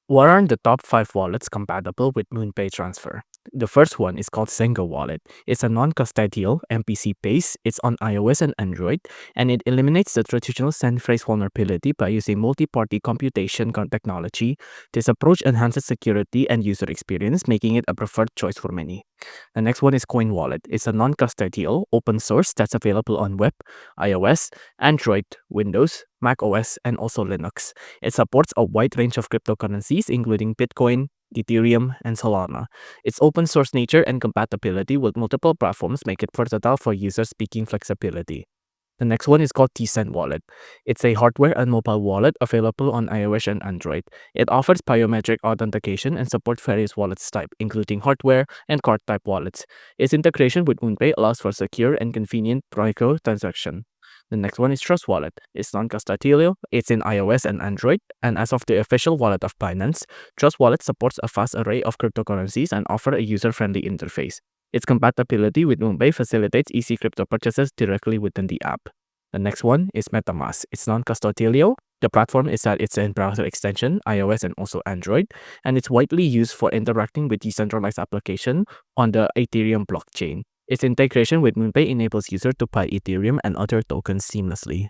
What are the top 5 wallets compatible with MoonPay transfer? The first one is called Zengo Wallet. It's a non-custodial MPC base. It's on iOS and Android, and it eliminates the traditional send phrase vulnerability by using multi-party computation technology. This approach enhances security and user experience, making it a preferred choice for many. The next one is Coin Wallet. It's a non-custodial open source that's available on web, iOS, Android, Windows, Mac OS, and also Linux. It supports a wide range of cryptocurrencies, including Bitcoin, Ethereum, and Solana. Its open source nature and compatibility with multiple platforms make it versatile for users seeking flexibility. The next one is called Tsend Wallet. It's a hardware and mobile wallet available on iOS and Android. It offers biometric authentication and supports various wallets type, including hardware and card type wallets. Its integration with MoonPay allows for secure and convenient micro transaction. The next one is Trust Wallet. It's non-custodial, it's in iOS and Android, and as of the official wallet of Binance, Trust Wallet supports a vast array of cryptocurrencies and offers a user-friendly interface. Its compatibility with MoonPay facilitates easy crypto purchases directly within the app. The next one is Metamas. It's non-custodial. The platform is that it's an browser extension, iOS and also Android, and it's widely used for interacting with decentralized applications on the Ethereum blockchain. Its integration with MoonPay enables users to buy Ethereum and other tokens seamlessly.